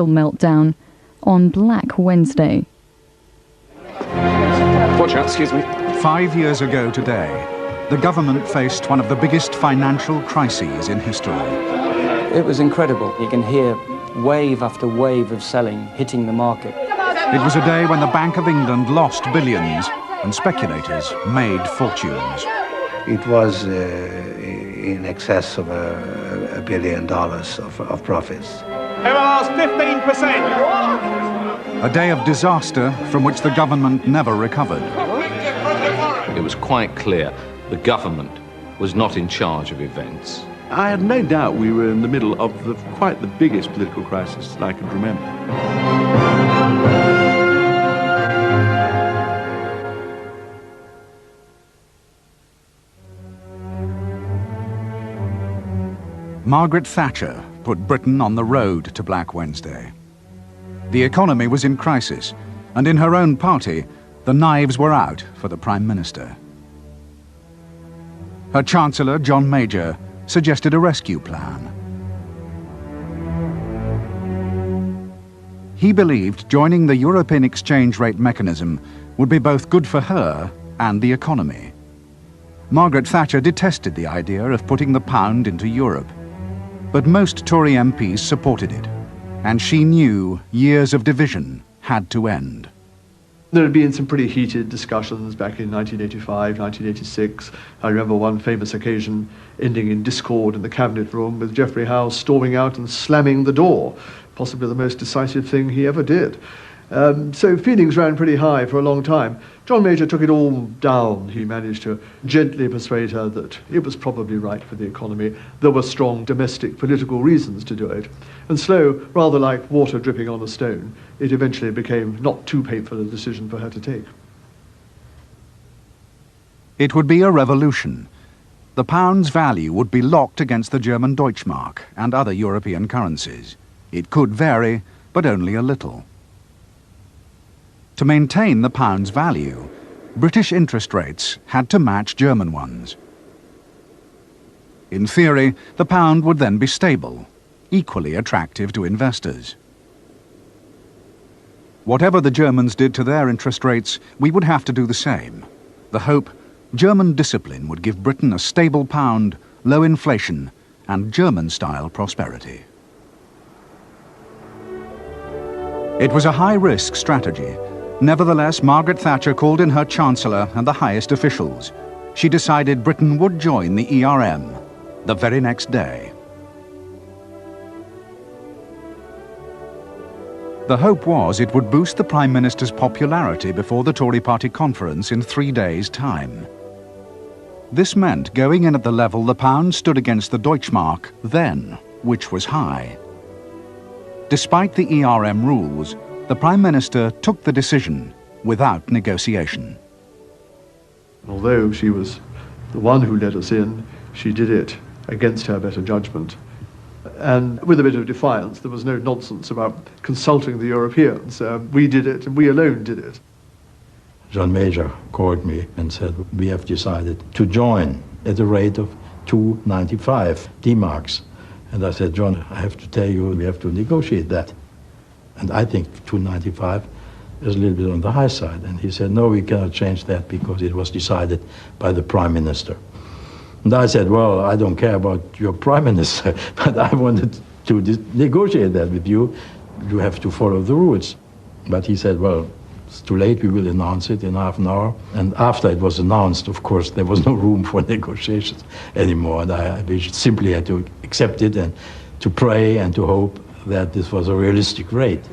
meltdown on Black Wednesday. Watch out, excuse me. 5 years ago today, the government faced one of the biggest financial crises in history. It was incredible. You can hear wave after wave of selling hitting the market. It was a day when the Bank of England lost billions and speculators made fortunes. It was in excess of $1 billion of profits. Over the last 15%. A day of disaster from which the government never recovered. It was quite clear the government was not in charge of events. I had no doubt we were in the middle of quite the biggest political crisis that I could remember. Margaret Thatcher put Britain on the road to Black Wednesday. The economy was in crisis, and in her own party, the knives were out for the Prime Minister. Her Chancellor, John Major, suggested a rescue plan. He believed joining the European exchange rate mechanism would be both good for her and the economy. Margaret Thatcher detested the idea of putting the pound into Europe. But most Tory MPs supported it, and she knew years of division had to end. There had been some pretty heated discussions back in 1985, 1986. I remember one famous occasion ending in discord in the cabinet room with Geoffrey Howe storming out and slamming the door, possibly the most decisive thing he ever did. So feelings ran pretty high for a long time. John Major took it all down. He managed to gently persuade her that it was probably right for the economy. There were strong domestic political reasons to do it. And slow, rather like water dripping on a stone, it eventually became not too painful a decision for her to take. It would be a revolution. The pound's value would be locked against the German Deutschmark and other European currencies. It could vary, but only a little. To maintain the pound's value, British interest rates had to match German ones. In theory, the pound would then be stable, equally attractive to investors. Whatever the Germans did to their interest rates, we would have to do the same. The hope, German discipline would give Britain a stable pound, low inflation, and German-style prosperity. It was a high-risk strategy. Nevertheless, Margaret Thatcher called in her Chancellor and the highest officials. She decided Britain would join the ERM the very next day. The hope was it would boost the Prime Minister's popularity before the Tory party conference in 3 days' time. This meant going in at the level the pound stood against the Deutschmark then, which was high. Despite the ERM rules, the Prime Minister took the decision without negotiation. Although she was the one who let us in, she did it against her better judgment. And with a bit of defiance, there was no nonsense about consulting the Europeans. We did it, and we alone did it. John Major called me and said, we have decided to join at a rate of 2.95 D-marks. And I said, John, I have to tell you, we have to negotiate that. And I think 2.95 is a little bit on the high side. And he said, no, we cannot change that because it was decided by the Prime Minister. And I said, well, I don't care about your Prime Minister, but I wanted to negotiate that with you. You have to follow the rules. But he said, well, it's too late, we will announce it in half an hour. And after it was announced, of course, there was no room for negotiations anymore. And we simply had to accept it and to pray and to hope that this was a realistic rate.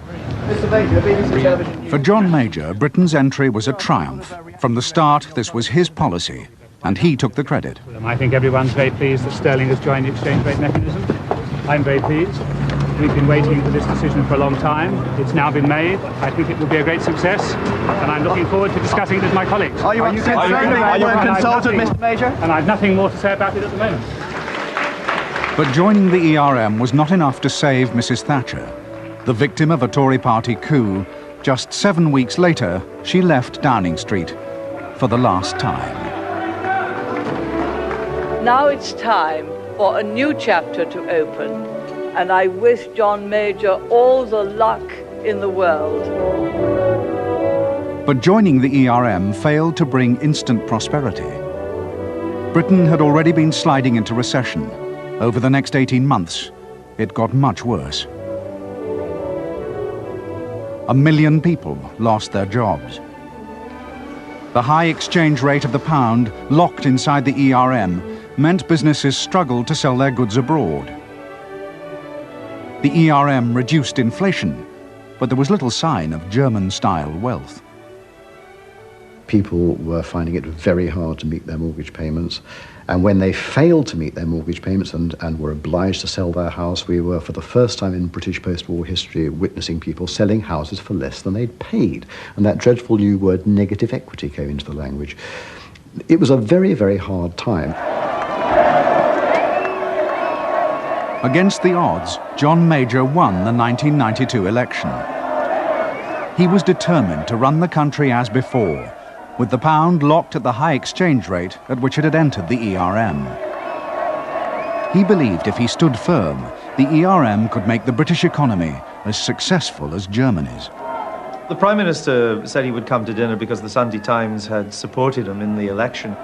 For John Major, Britain's entry was a triumph. From the start, this was his policy, and he took the credit. I think everyone's very pleased that sterling has joined the exchange rate mechanism. I'm very pleased. We've been waiting for this decision for a long time. It's now been made. I think it will be a great success, and I'm looking forward to discussing it with my colleagues. Are you consulted, Mr. Major? And I've nothing more to say about it at the moment. But joining the ERM was not enough to save Mrs. Thatcher. The victim of a Tory party coup, just 7 weeks later, she left Downing Street for the last time. Now it's time for a new chapter to open. and I wish John Major all the luck in the world. But joining the ERM failed to bring instant prosperity. Britain had already been sliding into recession. Over the next 18 months, it got much worse. 1 million people lost their jobs. The high exchange rate of the pound, locked inside the ERM, meant businesses struggled to sell their goods abroad. The ERM reduced inflation, but there was little sign of German-style wealth. People were finding it very hard to meet their mortgage payments, and when they failed to meet their mortgage payments and were obliged to sell their house, we were, for the first time in British post-war history, witnessing people selling houses for less than they'd paid. And that dreadful new word, negative equity, came into the language. It was a very, very hard time. Against the odds, John Major won the 1992 election. He was determined to run the country as before, with the pound locked at the high exchange rate at which it had entered the ERM. He believed if he stood firm, the ERM could make the British economy as successful as Germany's. The Prime Minister said he would come to dinner because the Sunday Times had supported him in the election.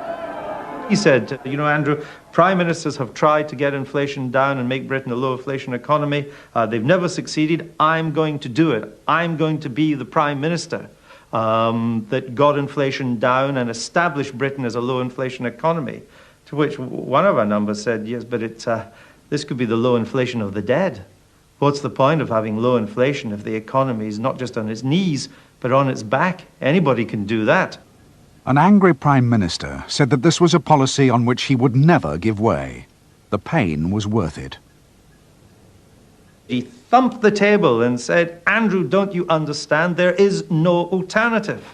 He said, you know, Andrew, Prime Ministers have tried to get inflation down and make Britain a low inflation economy. They've never succeeded. I'm going to do it. I'm going to be the Prime Minister that got inflation down and established Britain as a low inflation economy. To which one of our numbers said, yes, but this could be the low inflation of the dead. What's the point of having low inflation if the economy is not just on its knees, but on its back? Anybody can do that. An angry Prime Minister said that this was a policy on which he would never give way. The pain was worth it. He thumped the table and said, Andrew, don't you understand? There is no alternative.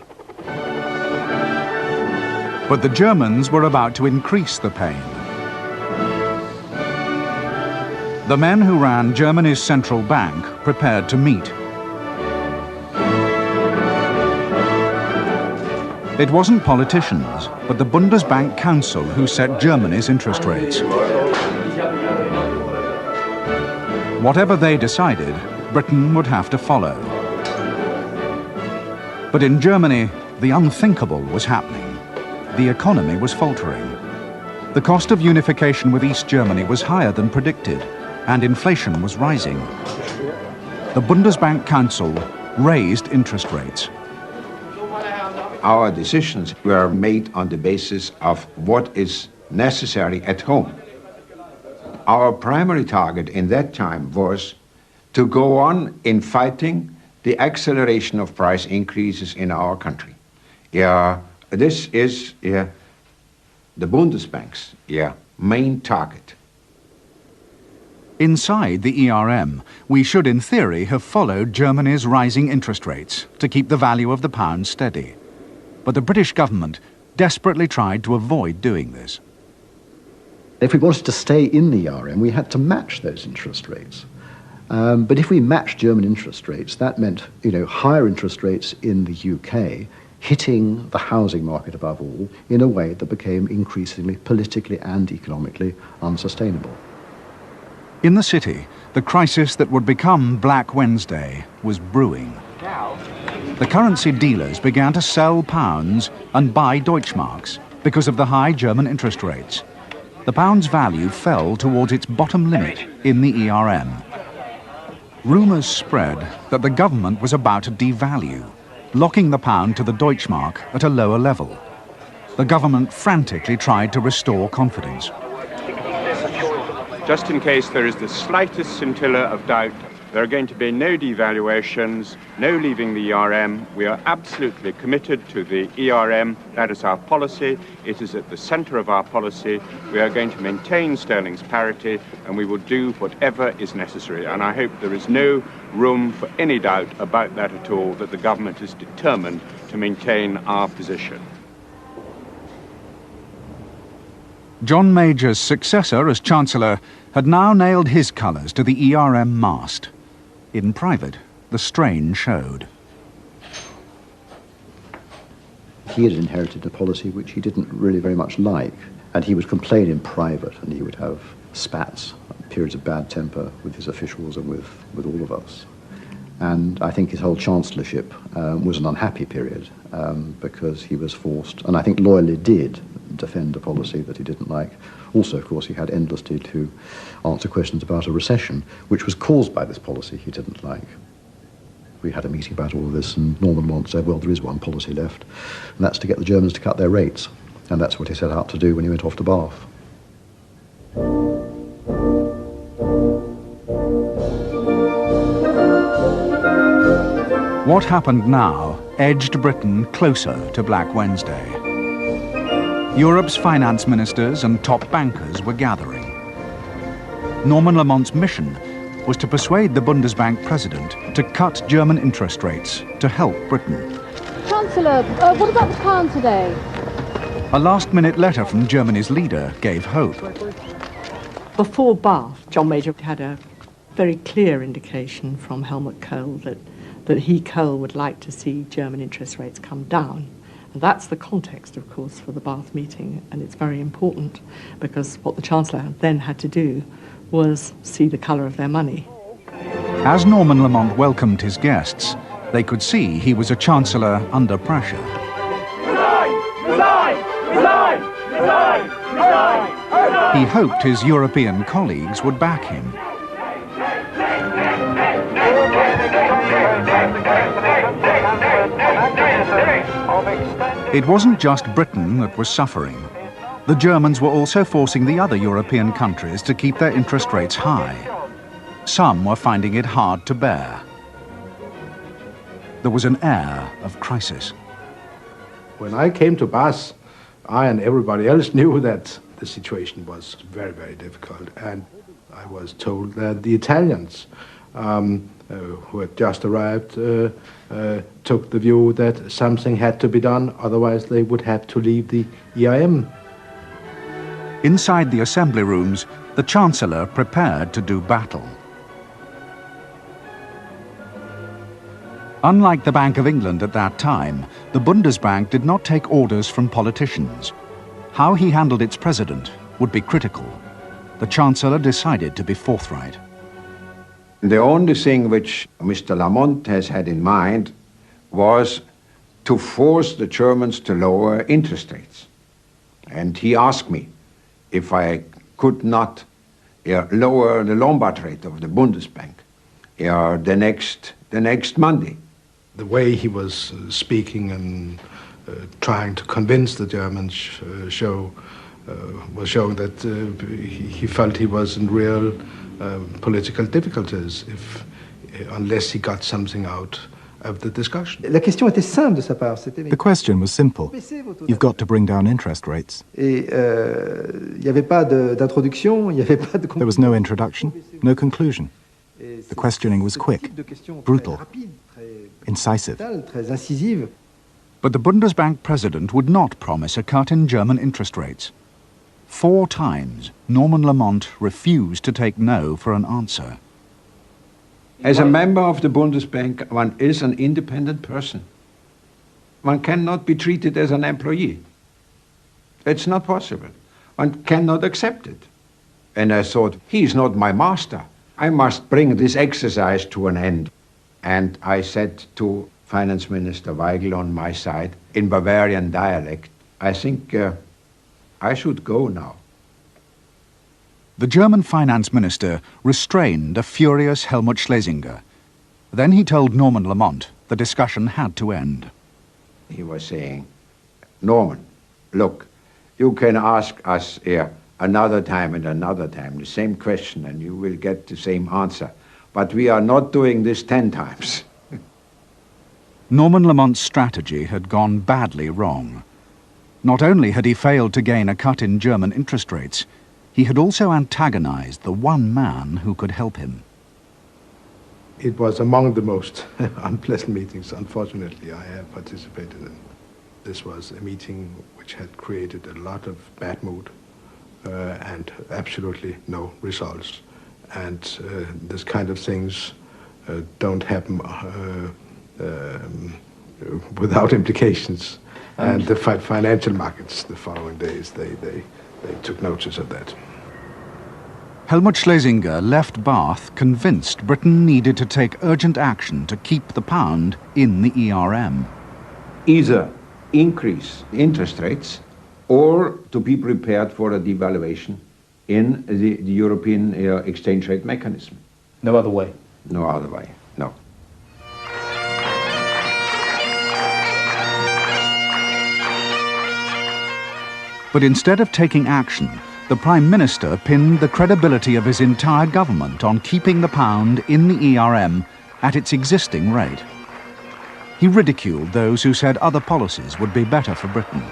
But the Germans were about to increase the pain. The men who ran Germany's central bank prepared to meet. It wasn't politicians, but the Bundesbank Council who set Germany's interest rates. Whatever they decided, Britain would have to follow. But in Germany, the unthinkable was happening. The economy was faltering. The cost of unification with East Germany was higher than predicted, and inflation was rising. The Bundesbank Council raised interest rates. Our decisions were made on the basis of what is necessary at home. Our primary target in that time was to go on in fighting the acceleration of price increases in our country. This is the Bundesbank's main target. Inside the ERM, we should in theory have followed Germany's rising interest rates to keep the value of the pound steady. But the British government desperately tried to avoid doing this. If we wanted to stay in the ERM, we had to match those interest rates. But if we matched German interest rates, that meant, higher interest rates in the UK, hitting the housing market above all, in a way that became increasingly politically and economically unsustainable. In the city, the crisis that would become Black Wednesday was brewing. The currency dealers began to sell pounds and buy Deutschmarks because of the high German interest rates. The pound's value fell towards its bottom limit in the ERM. Rumours spread that the government was about to devalue, locking the pound to the Deutschmark at a lower level. The government frantically tried to restore confidence. Just in case there is the slightest scintilla of doubt, there are going to be no devaluations, no leaving the ERM. We are absolutely committed to the ERM. That is our policy. It is at the centre of our policy. We are going to maintain sterling's parity, and we will do whatever is necessary. And I hope there is no room for any doubt about that at all, that the government is determined to maintain our position. John Major's successor as Chancellor had now nailed his colours to the ERM mast. In private, the strain showed. He had inherited a policy which he didn't really very much like, and he would complain in private, and he would have spats periods of bad temper with his officials and with all of us. And I think his whole chancellorship was an unhappy period because he was forced, and I think loyally did, defend a policy that he didn't like. Also, of course, he had endlessly to answer questions about a recession, which was caused by this policy he didn't like. We had a meeting about all of this, and Norman Lamont said, well, there is one policy left, and that's to get the Germans to cut their rates. And that's what he set out to do when he went off to Bath. What happened now edged Britain closer to Black Wednesday. Europe's finance ministers and top bankers were gathering. Norman Lamont's mission was to persuade the Bundesbank president to cut German interest rates to help Britain. Chancellor, what about the pound today? A last-minute letter from Germany's leader gave hope. Before Bath, John Major had a very clear indication from Helmut Kohl that he, Kohl, would like to see German interest rates come down. And that's the context, of course, for the Bath meeting, and it's very important because what the Chancellor then had to do was see the colour of their money. As Norman Lamont welcomed his guests, they could see he was a Chancellor under pressure. Resign! Resign! Resign! Resign! Resign! He hoped his European colleagues would back him. It wasn't just Britain that was suffering. The Germans were also forcing the other European countries to keep their interest rates high. Some were finding it hard to bear. There was an air of crisis. When I came to Bath, I and everybody else knew that the situation was very, very difficult. And I was told that the Italians, who had just arrived, took the view that something had to be done, otherwise they would have to leave the EIM. Inside the assembly rooms, the Chancellor prepared to do battle. Unlike the Bank of England at that time, the Bundesbank did not take orders from politicians. How he handled its president would be critical. The Chancellor decided to be forthright. The only thing which Mr. Lamont has had in mind was to force the Germans to lower interest rates. And he asked me if I could not lower the Lombard rate of the Bundesbank the next Monday. The way he was speaking and trying to convince the Germans was showing that he felt he was in real political difficulties unless he got something out of the discussion. The question was simple. You've got to bring down interest rates. There was no introduction, no conclusion. The questioning was quick, brutal, incisive. But the Bundesbank president would not promise a cut in German interest rates. 4 times, Norman Lamont refused to take no for an answer. As a member of the Bundesbank, one is an independent person. One cannot be treated as an employee. It's not possible. One cannot accept it. And I thought, he's not my master. I must bring this exercise to an end. And I said to Finance Minister Weigel on my side, in Bavarian dialect, I think I should go now. The German finance minister restrained a furious Helmut Schlesinger. Then he told Norman Lamont the discussion had to end. He was saying, Norman, look, you can ask us here another time and another time the same question and you will get the same answer. But we are not doing this 10 times. Norman Lamont's strategy had gone badly wrong. Not only had he failed to gain a cut in German interest rates, he had also antagonized the one man who could help him. It was among the most unpleasant meetings, unfortunately, I have participated in. This was a meeting which had created a lot of bad mood and absolutely no results. And this kind of things don't happen without implications. And the financial markets the following days, they took notice of that. Helmut Schlesinger left Bath convinced Britain needed to take urgent action to keep the pound in the ERM. Either increase interest rates or to be prepared for a devaluation in the European exchange rate mechanism. No other way? No other way, no. But instead of taking action, the Prime Minister pinned the credibility of his entire government on keeping the pound in the ERM at its existing rate. He ridiculed those who said other policies would be better for Britain.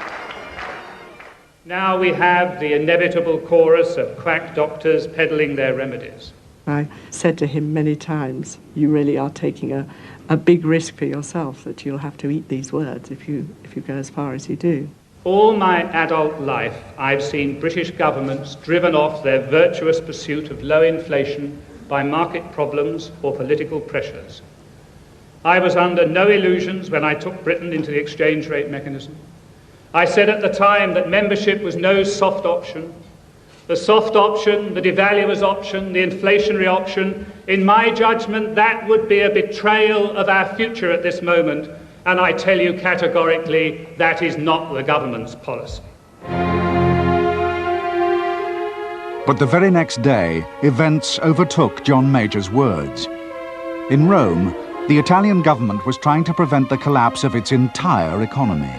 Now we have the inevitable chorus of quack doctors peddling their remedies. I said to him many times, you really are taking a big risk for yourself that you'll have to eat these words if you go as far as you do. All my adult life, I've seen British governments driven off their virtuous pursuit of low inflation by market problems or political pressures. I was under no illusions when I took Britain into the exchange rate mechanism. I said at the time that membership was no soft option. The soft option, the devaluer's option, the inflationary option, in my judgment, that would be a betrayal of our future at this moment. And I tell you categorically, that is not the government's policy. But the very next day, events overtook John Major's words. In Rome, the Italian government was trying to prevent the collapse of its entire economy.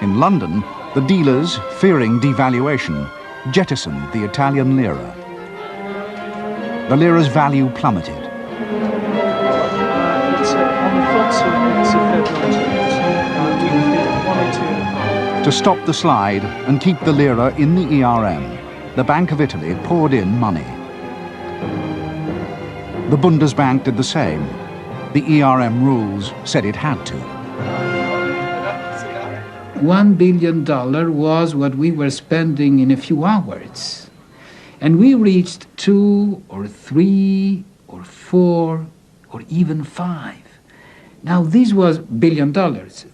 In London, the dealers, fearing devaluation, jettisoned the Italian lira. The lira's value plummeted. To stop the slide and keep the lira in the ERM, the Bank of Italy poured in money. The Bundesbank did the same. The ERM rules said it had to. $1 billion was what we were spending in a few hours. And we reached 2 or 3 or 4 or even 5. Now, this was $1 billion.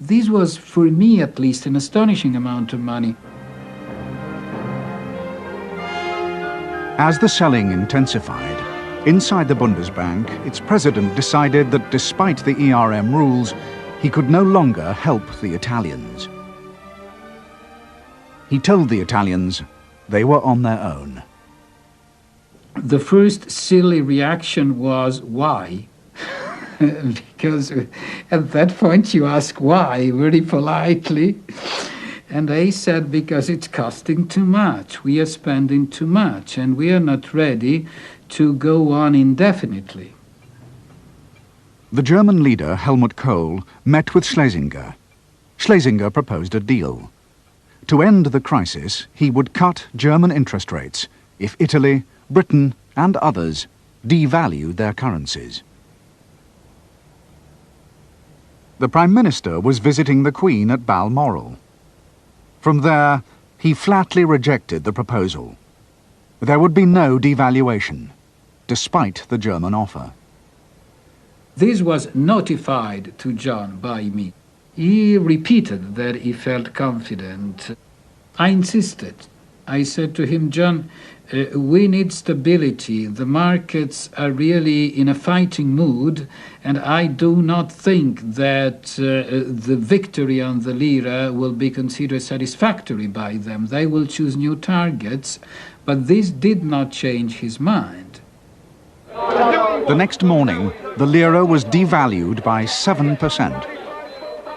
This was, for me at least, an astonishing amount of money. As the selling intensified, inside the Bundesbank, its president decided that despite the ERM rules, he could no longer help the Italians. He told the Italians they were on their own. The first silly reaction was, why? Because at that point you ask why, very politely. And they said, because it's costing too much. We are spending too much, and we are not ready to go on indefinitely. The German leader, Helmut Kohl, met with Schlesinger. Schlesinger proposed a deal. To end the crisis, he would cut German interest rates if Italy, Britain, and others devalued their currencies. The Prime Minister was visiting the Queen at Balmoral. From there, he flatly rejected the proposal. There would be no devaluation, despite the German offer. This was notified to John by me. He repeated that he felt confident. I insisted. I said to him, John, we need stability. The markets are really in a fighting mood, and I do not think that the victory on the lira will be considered satisfactory by them. They will choose new targets, but this did not change his mind. The next morning, the lira was devalued by 7%.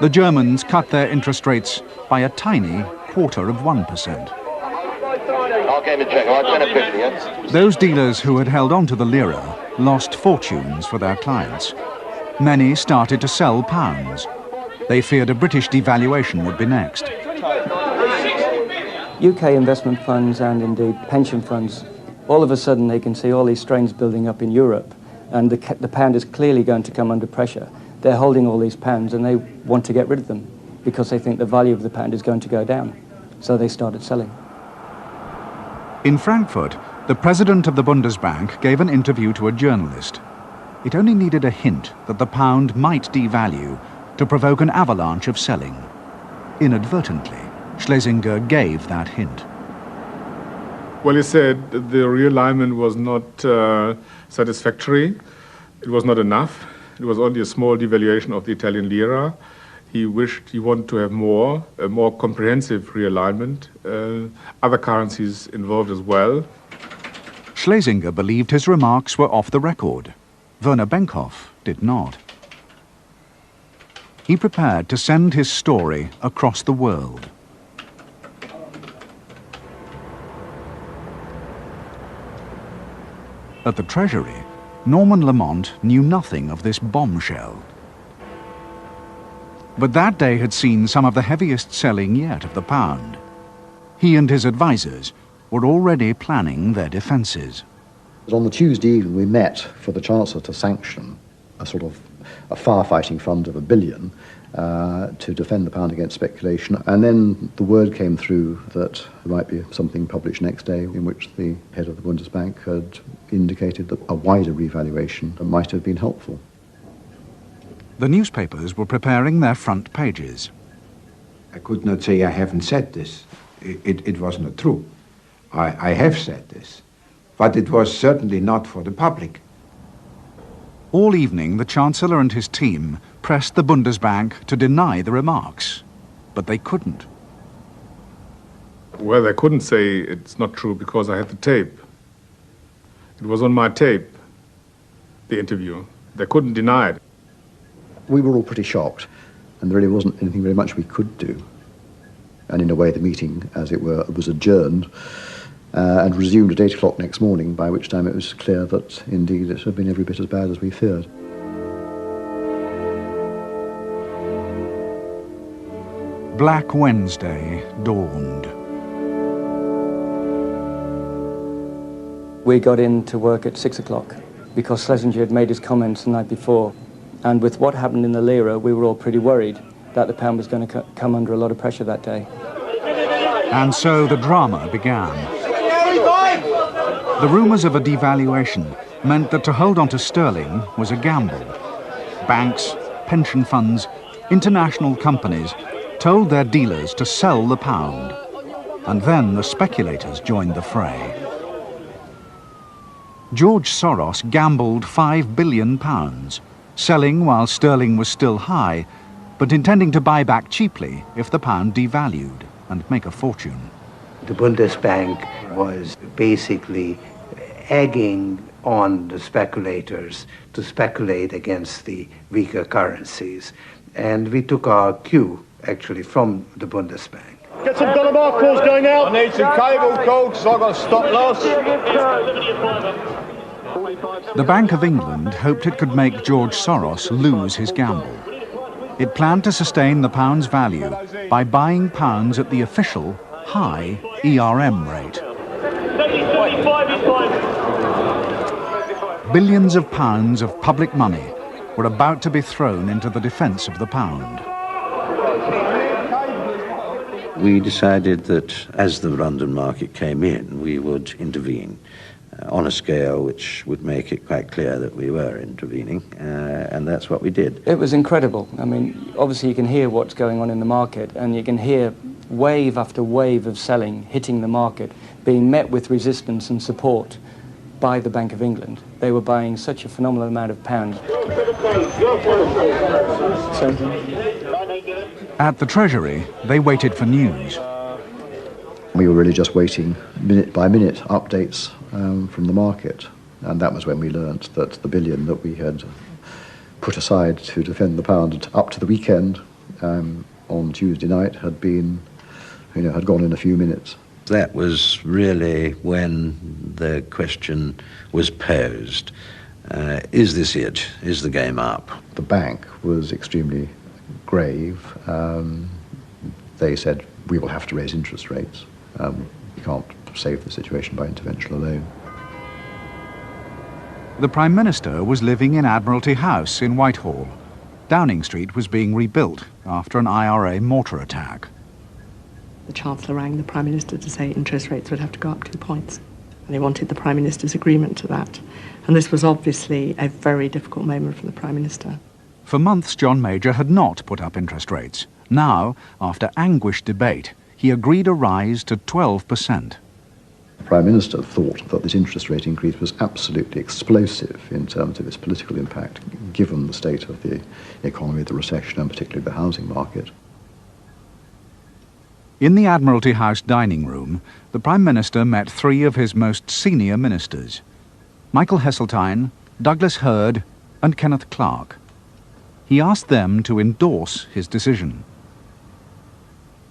The Germans cut their interest rates by a tiny 1/4%. Those dealers who had held on to the lira lost fortunes for their clients. Many started to sell pounds. They feared a British devaluation would be next. UK investment funds and indeed pension funds, all of a sudden they can see all these strains building up in Europe, and the pound is clearly going to come under pressure. They're holding all these pounds and they want to get rid of them because they think the value of the pound is going to go down. So they started selling. In Frankfurt, the president of the Bundesbank gave an interview to a journalist. It only needed a hint that the pound might devalue to provoke an avalanche of selling. Inadvertently, Schlesinger gave that hint. Well, he said the realignment was not satisfactory. It was not enough. It was only a small devaluation of the Italian lira. He wanted to have a more comprehensive realignment, other currencies involved as well. Schlesinger believed his remarks were off the record. Werner Benkhoff did not. He prepared to send his story across the world. At the Treasury, Norman Lamont knew nothing of this bombshell. But that day had seen some of the heaviest selling yet of the pound. He and his advisers were already planning their defences. On the Tuesday evening we met for the Chancellor to sanction a sort of a firefighting fund of £1 billion to defend the pound against speculation. And then the word came through that there might be something published next day in which the head of the Bundesbank had indicated that a wider revaluation might have been helpful. The newspapers were preparing their front pages. I could not say I haven't said this. It was not true. I have said this, but it was certainly not for the public. All evening, the Chancellor and his team pressed the Bundesbank to deny the remarks, but they couldn't. Well, they couldn't say it's not true because I had the tape. It was on my tape, the interview. They couldn't deny it. We were all pretty shocked, and there really wasn't anything very much we could do. And in a way, the meeting, as it were, was adjourned and resumed at 8 o'clock next morning, by which time it was clear that, indeed, it had been every bit as bad as we feared. Black Wednesday dawned. We got into work at 6 o'clock because Schlesinger had made his comments the night before. And with what happened in the lira, we were all pretty worried that the pound was going to come under a lot of pressure that day. And so the drama began. The rumours of a devaluation meant that to hold on to sterling was a gamble. Banks, pension funds, international companies told their dealers to sell the pound, and then the speculators joined the fray. George Soros gambled £5 billion, selling while sterling was still high, but intending to buy back cheaply if the pound devalued and make a fortune. The Bundesbank was basically egging on the speculators to speculate against the weaker currencies. And we took our cue, actually, from the Bundesbank. Get some dollar mark calls going out. I need some cable calls because I've got a stop loss. The Bank of England hoped it could make George Soros lose his gamble. It planned to sustain the pound's value by buying pounds at the official high ERM rate. Billions of pounds of public money were about to be thrown into the defence of the pound. We decided that as the London market came in, we would intervene on a scale which would make it quite clear that we were intervening, and that's what we did. It was incredible. I mean, obviously you can hear what's going on in the market, and you can hear wave after wave of selling hitting the market, being met with resistance and support by the Bank of England. They were buying such a phenomenal amount of pounds. At the Treasury, they waited for news. We were really just waiting minute by minute updates from the market, and that was when we learnt that the billion that we had put aside to defend the pound up to the weekend on Tuesday night had been, had gone in a few minutes. That was really when the question was posed. Is this it? Is the game up? The bank was extremely grave. They said, we will have to raise interest rates. We can't save the situation by intervention alone. The Prime Minister was living in Admiralty House in Whitehall. Downing Street was being rebuilt after an IRA mortar attack. The Chancellor rang the Prime Minister to say interest rates would have to go up 2 points. And they wanted the Prime Minister's agreement to that. And this was obviously a very difficult moment for the Prime Minister. For months, John Major had not put up interest rates. Now, after anguished debate, he agreed a rise to 12%. The Prime Minister thought that this interest rate increase was absolutely explosive in terms of its political impact, given the state of the economy, the recession, and particularly the housing market. In the Admiralty House dining room, the Prime Minister met three of his most senior ministers: Michael Heseltine, Douglas Hurd, and Kenneth Clarke. He asked them to endorse his decision.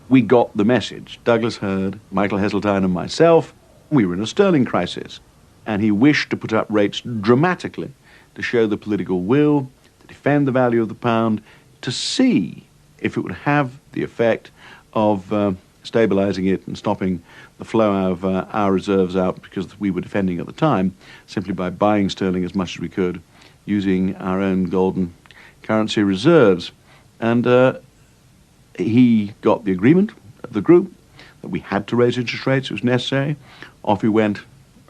We got the message. Douglas Hurd, Michael Heseltine and myself, we were in a sterling crisis. And he wished to put up rates dramatically to show the political will, to defend the value of the pound, to see if it would have the effect of stabilising it and stopping the flow of our reserves out, because we were defending at the time simply by buying sterling as much as we could, using our own golden currency reserves. And he got the agreement of the group that we had to raise interest rates. It was necessary. Off we went,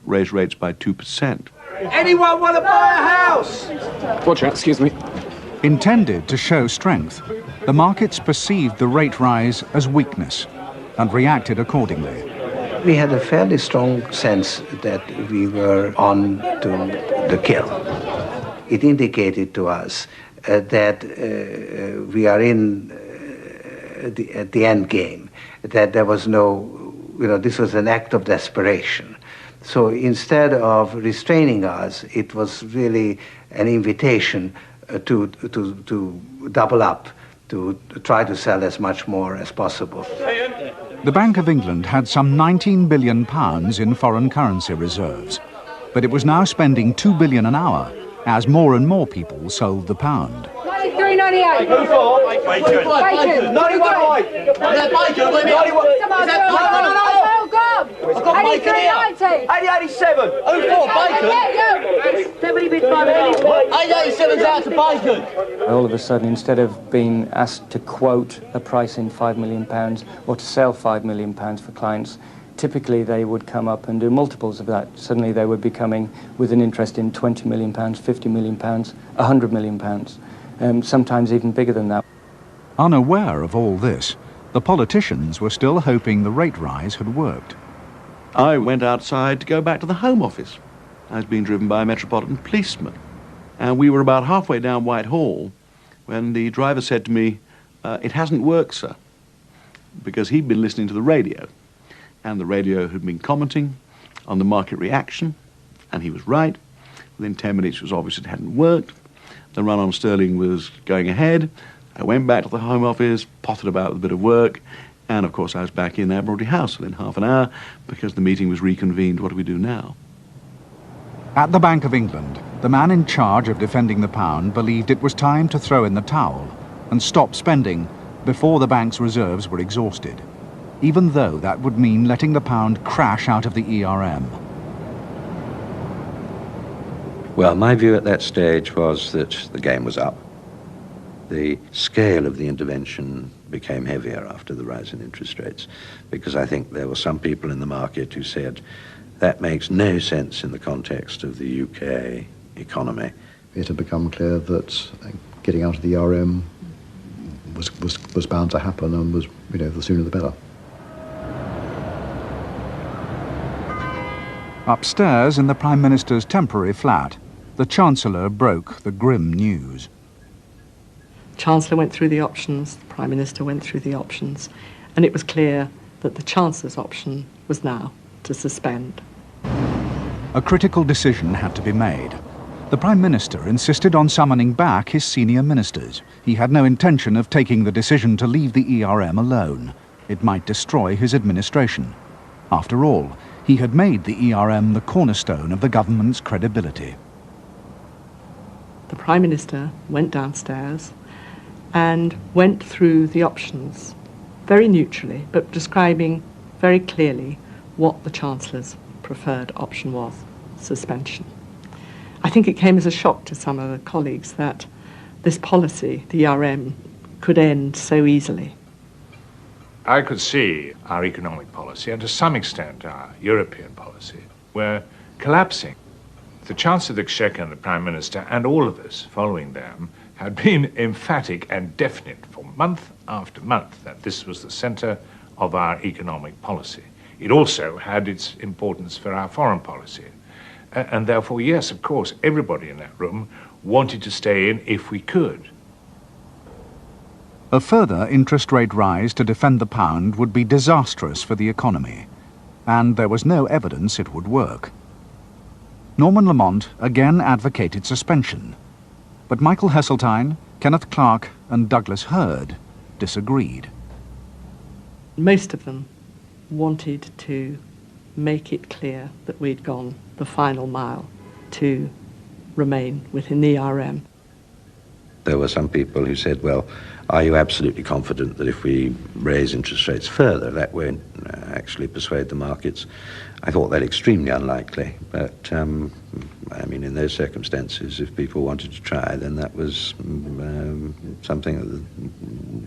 raised rates by 2%. Anyone want to buy a house? Watch out, excuse me. Intended to show strength, the markets perceived the rate rise as weakness and reacted accordingly. We had a fairly strong sense that we were on to the kill. It indicated to us that we are in at the end game, that there was no, this was an act of desperation. So instead of restraining us, it was really an invitation to double up, to try to sell as much more as possible. The Bank of England had some £19 billion in foreign currency reserves, but it was now spending £2 billion an hour as more and more people sold the pound. 93.98. Bacon. 91. Is that bacon? Is that bacon? Oh, God. I've got bacon here. 8087. Oh, bacon. 70 bits by 887's out to bacon. All of a sudden, instead of being asked to quote a price in £5 million or to sell £5 million for clients, typically they would come up and do multiples of that. Suddenly they would be coming with an interest in £20 million, £50 million, £100 million, sometimes even bigger than that. Unaware of all this, the politicians were still hoping the rate rise had worked. I went outside to go back to the Home Office. I was being driven by a metropolitan policeman. And we were about halfway down Whitehall when the driver said to me, "It hasn't worked, sir," because he'd been listening to the radio. And the radio had been commenting on the market reaction, and he was right. Within 10 minutes it was obvious it hadn't worked. The run on sterling was going ahead. I went back to the Home Office, potted about with a bit of work, and of course I was back in Admiralty House within half an hour because the meeting was reconvened. What do we do now? At the Bank of England, the man in charge of defending the pound believed it was time to throw in the towel and stop spending before the bank's reserves were exhausted, even though that would mean letting the pound crash out of the ERM. Well, my view at that stage was that the game was up. The scale of the intervention became heavier after the rise in interest rates, because I think there were some people in the market who said that makes no sense in the context of the UK economy. It had become clear that getting out of the ERM was bound to happen, and was, the sooner the better. Upstairs in the Prime Minister's temporary flat, the Chancellor broke the grim news. The Chancellor went through the options, the Prime Minister went through the options, and it was clear that the Chancellor's option was now to suspend. A critical decision had to be made. The Prime Minister insisted on summoning back his senior ministers. He had no intention of taking the decision to leave the ERM alone. It might destroy his administration. After all, he had made the ERM the cornerstone of the government's credibility. The Prime Minister went downstairs and went through the options very neutrally, but describing very clearly what the Chancellor's preferred option was: suspension. I think it came as a shock to some of the colleagues that this policy, the ERM, could end so easily. I could see our economic policy, and to some extent our European policy, were collapsing. The Chancellor of the Exchequer and the Prime Minister, and all of us following them, had been emphatic and definite for month after month that this was the centre of our economic policy. it also had its importance for our foreign policy. And therefore, yes, of course, everybody in that room wanted to stay in if we could. A further interest rate rise to defend the pound would be disastrous for the economy, and there was no evidence it would work. Norman Lamont again advocated suspension, but Michael Heseltine, Kenneth Clarke and Douglas Hurd disagreed. Most of them wanted to make it clear that we'd gone the final mile to remain within the ERM. There were some people who said, well, are you absolutely confident that if we raise interest rates further, that won't actually persuade the markets? I thought that extremely unlikely, but I mean, in those circumstances, if people wanted to try, then that was something that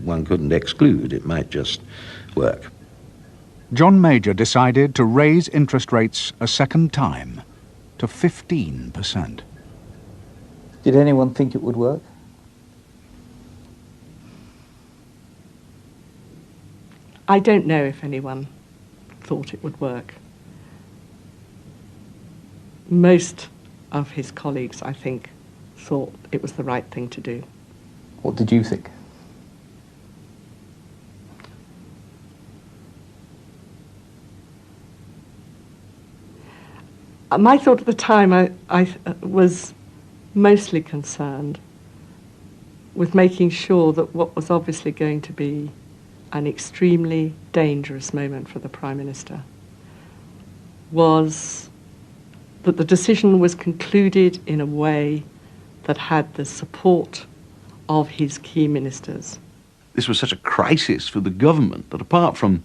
one couldn't exclude. It might just work. John Major decided to raise interest rates a second time to 15%. Did anyone think it would work? I don't know if anyone thought it would work. Most of his colleagues, I think, thought it was the right thing to do. What did you think? My thought at the time, I was mostly concerned with making sure that what was obviously going to be an extremely dangerous moment for the Prime Minister was that the decision was concluded in a way that had the support of his key ministers. This was such a crisis for the government that apart from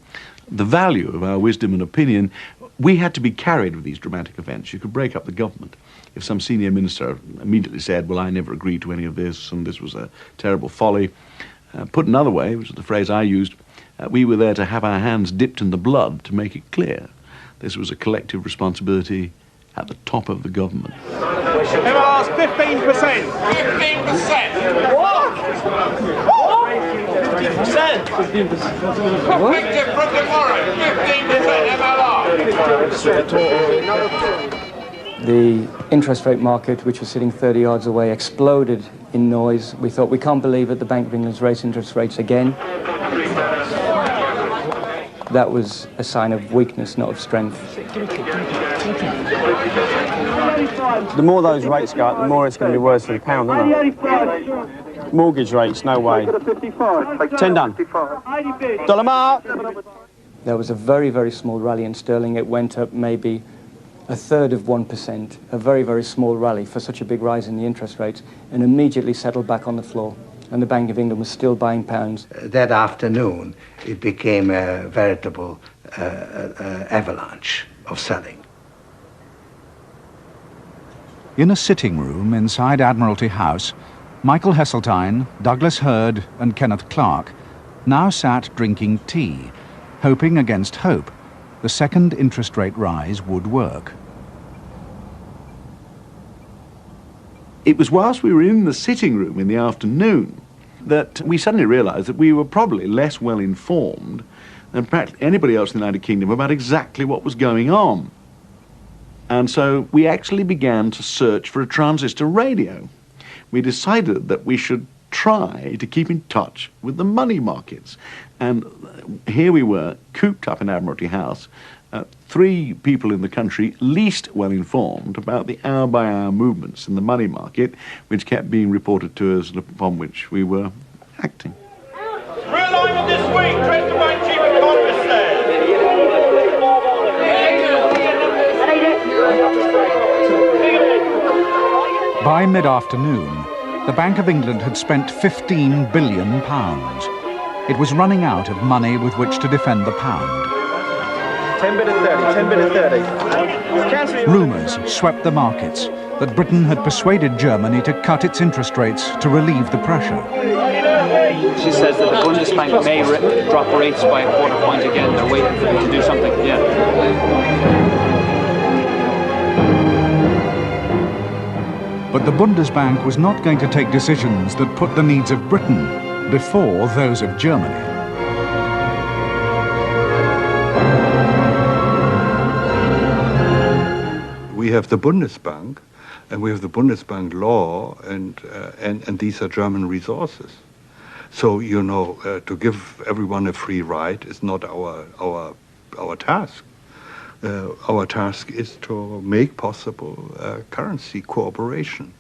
the value of our wisdom and opinion, we had to be carried with these dramatic events. You could break up the government if some senior minister immediately said, well, I never agreed to any of this, and this was a terrible folly. Put another way, which is the phrase I used, we were there to have our hands dipped in the blood to make it clear. This was a collective responsibility at the top of the government. MLR's 15%. 15%? What? 15%? 15%. Effective from tomorrow, 15% MLR. The interest rate market, which was sitting 30 yards away, exploded in noise. We thought, we can't believe it, the Bank of England's raised interest rates again. That was a sign of weakness, not of strength. The more those rates go up, the more it's going to be worse for the pound, isn't it? Mortgage rates, no way. 10 done. Dollar mark. There was a very, very small rally in sterling. It went up maybe a third of 1%, a very, very small rally for such a big rise in the interest rates, and immediately settled back on the floor. And the Bank of England was still buying pounds. That afternoon, it became a veritable avalanche of selling. In a sitting room inside Admiralty House, Michael Heseltine, Douglas Hurd and Kenneth Clarke now sat drinking tea, hoping against hope the second interest rate rise would work. It was whilst we were in the sitting room in the afternoon that we suddenly realised that we were probably less well informed than practically anybody else in the United Kingdom about exactly what was going on. And so we actually began to search for a transistor radio. We decided that we should try to keep in touch with the money markets. And here we were, cooped up in Admiralty House, three people in the country least well informed about the hour-by-hour movements in the money market, which kept being reported to us and upon which we were acting. Realignment this week, Treasury Bank Chief Economist says. By mid-afternoon, the Bank of England had spent £15 billion. It was running out of money with which to defend the pound. 10 bid at 30, 10 bid at 30. Rumours swept the markets that Britain had persuaded Germany to cut its interest rates to relieve the pressure. She says that the Bundesbank may drop rates by a quarter point again. They're waiting for them to do something. Yeah. But the Bundesbank was not going to take decisions that put the needs of Britain before those of Germany. we have the Bundesbank, and we have the Bundesbank law, and these are German resources. So, you know, to give everyone a free ride is not our task. Our task is to make possible currency cooperation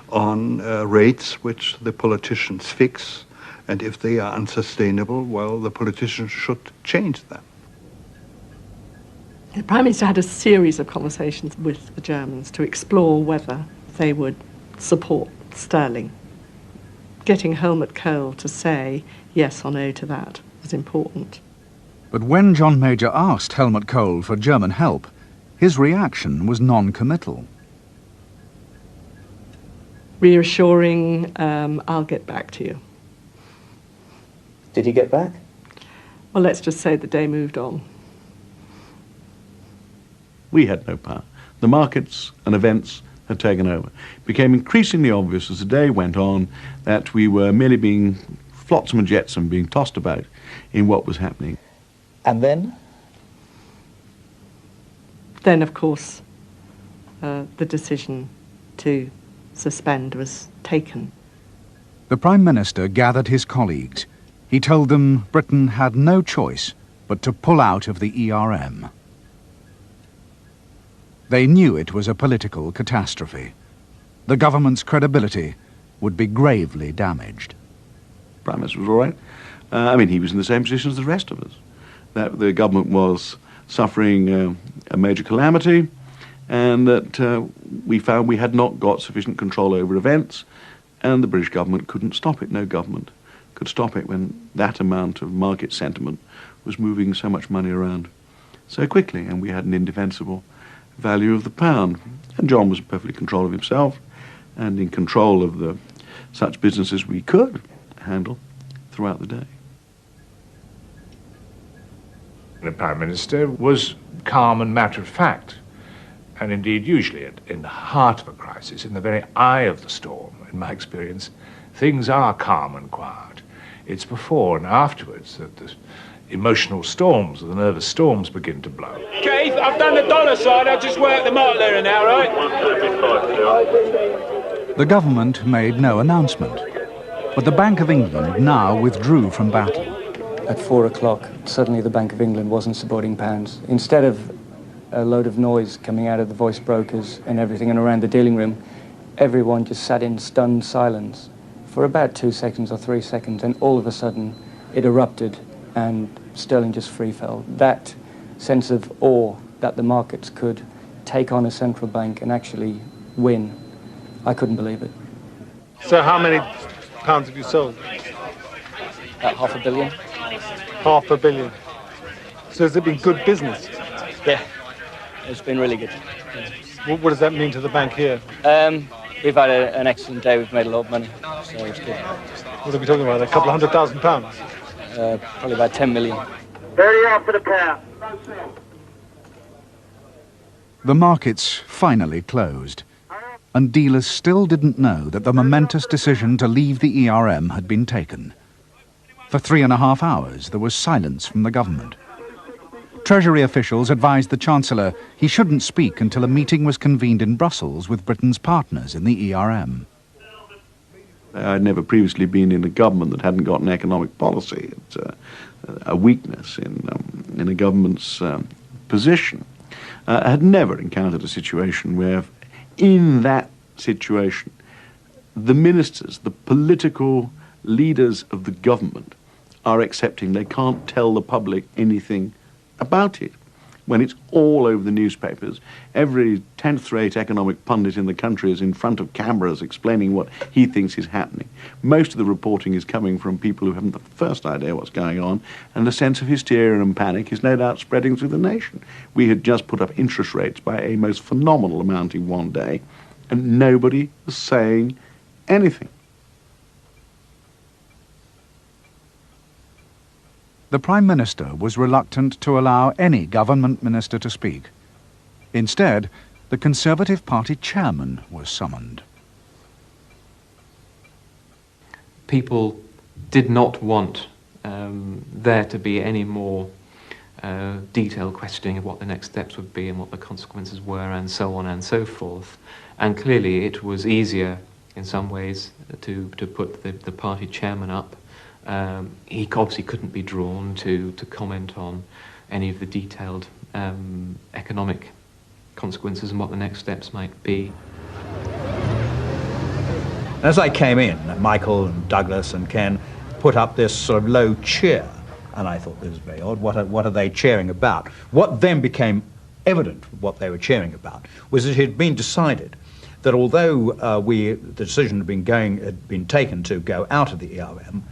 on rates which the politicians fix, and if they are unsustainable, well, the politicians should change them. The Prime Minister had a series of conversations with the Germans to explore whether they would support sterling. Getting Helmut Kohl to say yes or no to that was important. But when John Major asked Helmut Kohl for German help, his reaction was non-committal. Reassuring, I'll get back to you. Did he get back? Well, let's just say the day moved on. We had no power. The markets and events had taken over. It became increasingly obvious as the day went on that we were merely being flotsam and jetsam, being tossed about in what was happening. And then? Then, of course, the decision to suspend was taken. The Prime Minister gathered his colleagues. He told them Britain had no choice but to pull out of the ERM. They knew it was a political catastrophe. The government's credibility would be gravely damaged. Prime Minister was all right. I mean, he was in the same position as the rest of us. That the government was suffering a major calamity, and that we found we had not got sufficient control over events, and the British government couldn't stop it. No government could stop it when that amount of market sentiment was moving so much money around so quickly, and we had an indefensible value of the pound. And John was in perfect control of himself and in control of the such business as we could handle throughout the day. The Prime Minister was calm and matter-of-fact, and indeed usually in the heart of a crisis, in the very eye of the storm, in my experience, things are calm and quiet. It's before and afterwards that the emotional storms, the nervous storms begin to blow. Keith, I've done the dollar side, I'll just work the mark there now, right? The government made no announcement, but the Bank of England now withdrew from battle. At 4 o'clock, suddenly the Bank of England wasn't supporting pounds. Instead of a load of noise coming out of the voice brokers and everything and around the dealing room, everyone just sat in stunned silence for about 2 seconds or 3 seconds, and all of a sudden it erupted and sterling just free fell. That sense of awe that the markets could take on a central bank and actually win, I couldn't believe it. So how many pounds have you sold? About $500 million. $500 million. So has it been good business? Yeah, it's been really good. What does that mean to the bank here? We've had an excellent day. We've made a lot of money, so it's good. What are we talking about? A couple of £100,000? Probably about 10 million. 30 out for the pound. The markets finally closed, and dealers still didn't know that the momentous decision to leave the ERM had been taken. For 3.5 hours, there was silence from the government. Treasury officials advised the Chancellor he shouldn't speak until a meeting was convened in Brussels with Britain's partners in the ERM. I'd never previously been in a government that hadn't got an economic policy. It's a weakness in a government's position. I had never encountered a situation where, in that situation, the ministers, the political leaders of the government, are accepting they can't tell the public anything about it. When it's all over the newspapers, every 10th rate economic pundit in the country is in front of cameras explaining what he thinks is happening. Most of the reporting is coming from people who haven't the first idea what's going on, and the sense of hysteria and panic is no doubt spreading through the nation. We had just put up interest rates by a most phenomenal amount in one day, and nobody was saying anything. The Prime Minister was reluctant to allow any government minister to speak. Instead, the Conservative Party chairman was summoned. People did not want there to be any more detailed questioning of what the next steps would be and what the consequences were and so on and so forth. And clearly it was easier in some ways to put the party chairman up. He obviously couldn't be drawn to comment on any of the detailed economic consequences and what the next steps might be. As I came in, Michael and Douglas and Ken put up this sort of low cheer, and I thought this was very odd. What are they cheering about? What then became evident, what they were cheering about, was that it had been decided that although the decision had been taken to go out of the ERM,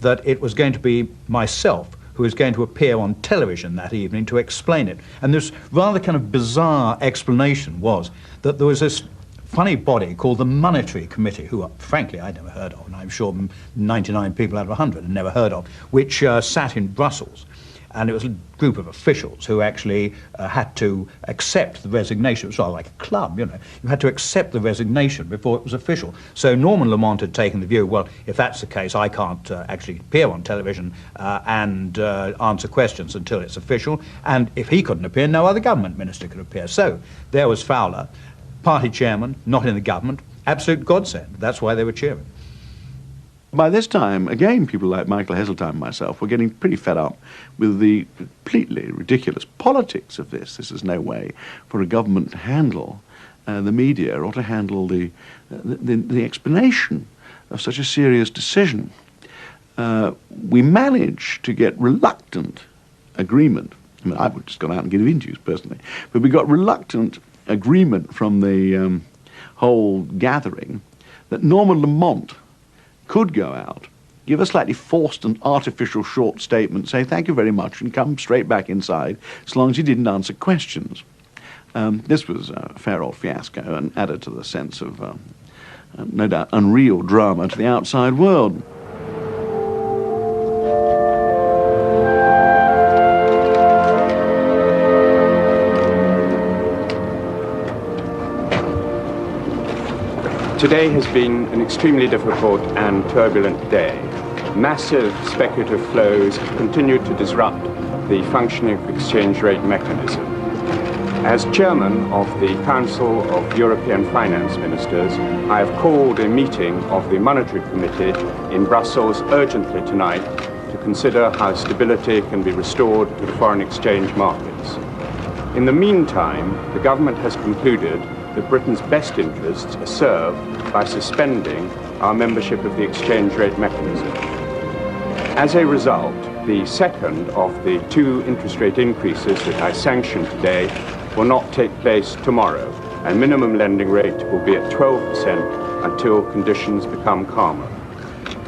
that it was going to be myself who was going to appear on television that evening to explain it. And this rather kind of bizarre explanation was that there was this funny body called the Monetary Committee, who, frankly, I'd never heard of, and I'm sure 99 people out of 100 had never heard of, which sat in Brussels. And it was a group of officials who actually had to accept the resignation. It was sort of like a club, you know. You had to accept the resignation before it was official. So Norman Lamont had taken the view, well, if that's the case, I can't actually appear on television and answer questions until it's official. And if he couldn't appear, no other government minister could appear. So there was Fowler, party chairman, not in the government, absolute godsend. That's why they were cheering. By this time, again, people like Michael Heseltine and myself were getting pretty fed up with the completely ridiculous politics of this. This is no way for a government to handle the media or to handle the explanation of such a serious decision. We managed to get reluctant agreement. I mean, I would just gone out and give interviews personally, but we got reluctant agreement from the whole gathering that Norman Lamont could go out, give a slightly forced and artificial short statement, say thank you very much, and come straight back inside, as long as he didn't answer questions. This was a fair old fiasco and added to the sense of, no doubt, unreal drama to the outside world. Today has been an extremely difficult and turbulent day. Massive speculative flows have continued to disrupt the functioning of the exchange rate mechanism. As chairman of the Council of European Finance Ministers, I have called a meeting of the Monetary Committee in Brussels urgently tonight to consider how stability can be restored to the foreign exchange markets. In the meantime, the government has concluded that Britain's best interests are served by suspending our membership of the exchange rate mechanism. As a result, the second of the 2 interest rate increases that I sanctioned today will not take place tomorrow, and minimum lending rate will be at 12% until conditions become calmer.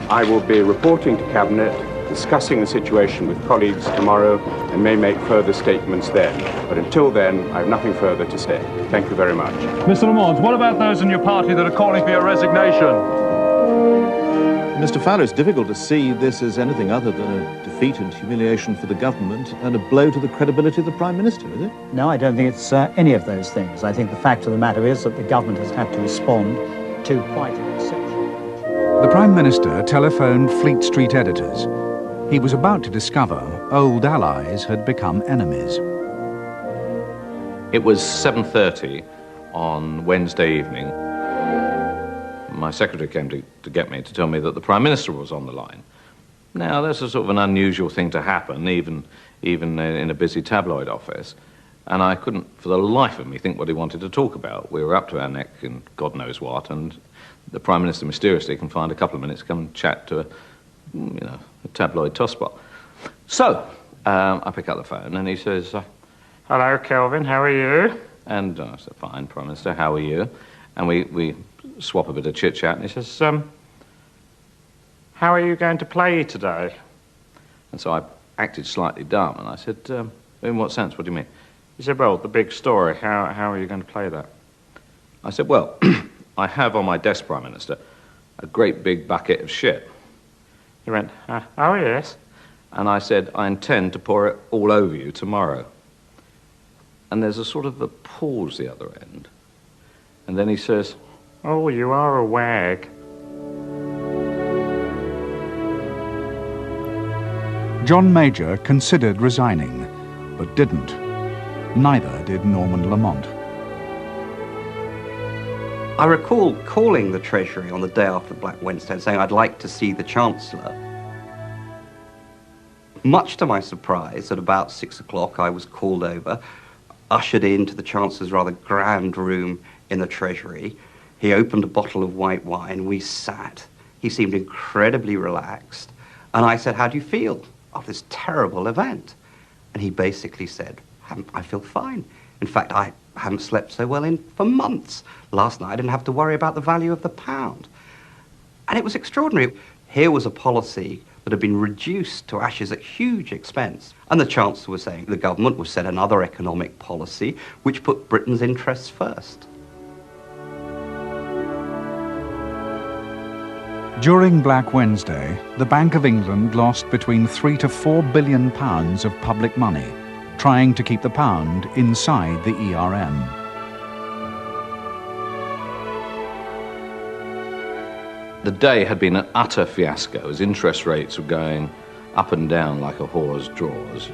I will be reporting to Cabinet, discussing the situation with colleagues tomorrow, and may make further statements then. But until then, I have nothing further to say. Thank you very much. Mr. Lamont, what about those in your party that are calling for your resignation? Mr. Fowler, it's difficult to see this as anything other than a defeat and humiliation for the government and a blow to the credibility of the Prime Minister, is it? No, I don't think it's any of those things. I think the fact of the matter is that the government has had to respond to quite an exception. The Prime Minister telephoned Fleet Street editors. He was about to discover old allies had become enemies. It was 7:30 on Wednesday evening. My secretary came to get me to tell me that the Prime Minister was on the line. Now, that's a sort of an unusual thing to happen, even in a busy tabloid office. And I couldn't, for the life of me, think what he wanted to talk about. We were up to our neck in God knows what, and the Prime Minister mysteriously can find a couple of minutes to come and chat to a tabloid tosspot. So, I pick up the phone and he says, hello, Kelvin, how are you? And I said, fine, Prime Minister, how are you? And we swap a bit of chit-chat, and he says, how are you going to play today? And so I acted slightly dumb, and I said, in what sense, what do you mean? He said, well, the big story, how are you going to play that? I said, well, I have on my desk, Prime Minister, a great big bucket of shit. He went, oh, yes. And I said, I intend to pour it all over you tomorrow. And there's a sort of a pause the other end. And then he says, oh, you are a wag. John Major considered resigning. but didn't. Neither did Norman Lamont. I recall calling the Treasury on the day after Black Wednesday and saying I'd like to see the Chancellor. Much to my surprise, at about 6 o'clock, I was called over, ushered into the Chancellor's rather grand room in the Treasury. He opened a bottle of white wine. We sat. He seemed incredibly relaxed. And I said, "How do you feel after this terrible event?" And he basically said, "I feel fine. In fact, I haven't slept so well for months. Last night I didn't have to worry about the value of the pound." And it was extraordinary. Here was a policy that had been reduced to ashes at huge expense. And the Chancellor was saying the government would set another economic policy which put Britain's interests first. During Black Wednesday, the Bank of England lost between £3 to £4 billion of public money, trying to keep the pound inside the ERM. The day had been an utter fiasco as interest rates were going up and down like a whore's drawers.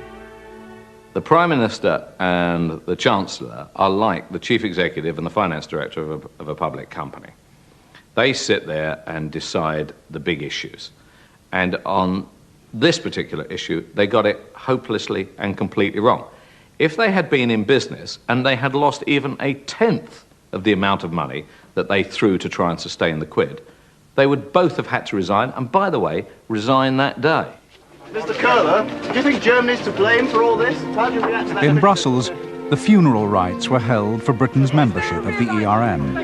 The Prime Minister and the Chancellor are like the Chief Executive and the Finance Director of a public company. They sit there and decide the big issues. And on this particular issue, they got it hopelessly and completely wrong. If they had been in business and they had lost even a tenth of the amount of money that they threw to try and sustain the quid, they would both have had to resign, and by the way, resign that day. Mr. Curler, do you think Germany's to blame for all this? How do you react to that? In Brussels, the funeral rites were held for Britain's membership of the ERM.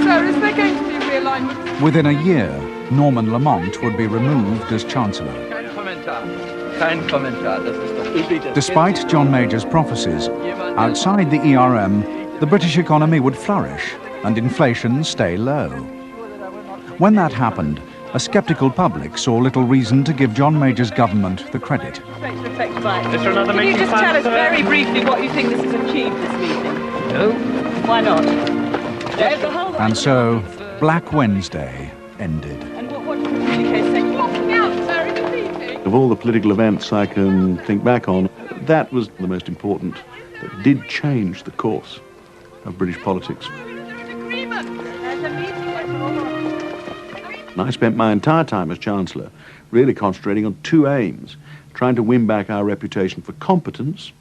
Sir, is there going to be a realignment? Within a year, Norman Lamont would be removed as Chancellor. Despite John Major's prophecies, outside the ERM, the British economy would flourish and inflation stay low. When that happened, a sceptical public saw little reason to give John Major's government the credit. Can you just tell us very briefly what you think this has achieved this meeting? No. Why not? And so, Black Wednesday ended. And what did the communique say? Walking out, sir, in the meeting. Of all the political events I can think back on, that was the most important, that did change the course of British politics. And I spent my entire time as Chancellor really concentrating on two aims: trying to win back our reputation for competence,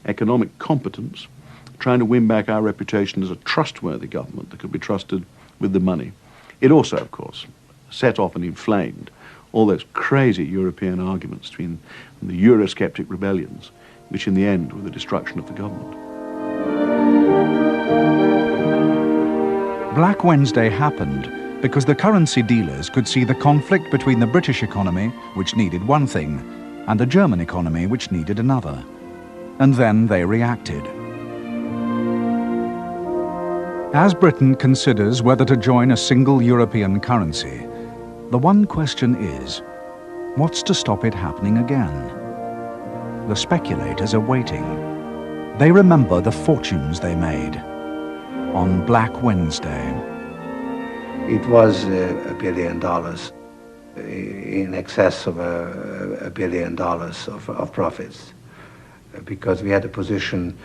economic competence, trying to win back our reputation as a trustworthy government that could be trusted with the money. It also, of course, set off and inflamed all those crazy European arguments between the Eurosceptic rebellions, which in the end were the destruction of the government. Black Wednesday happened because the currency dealers could see the conflict between the British economy, which needed one thing, and the German economy, which needed another. And then they reacted. As Britain considers whether to join a single European currency, the one question is, what's to stop it happening again? The speculators are waiting. They remember the fortunes they made on Black Wednesday. It was $1 billion, in excess of $1 billion of profits, because we had a position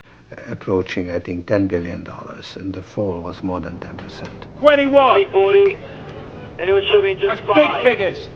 approaching, I think, $10 billion, and the fall was more than 10%. 21! 40. Anyone show me just That's big figures!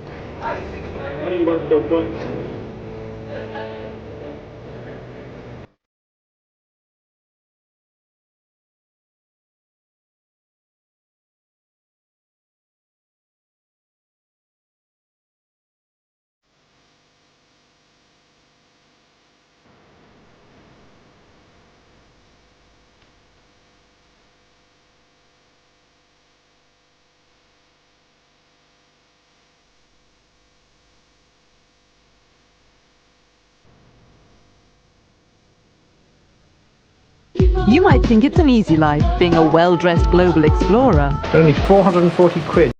You might think it's an easy life, being a well-dressed global explorer. Only 440 quid.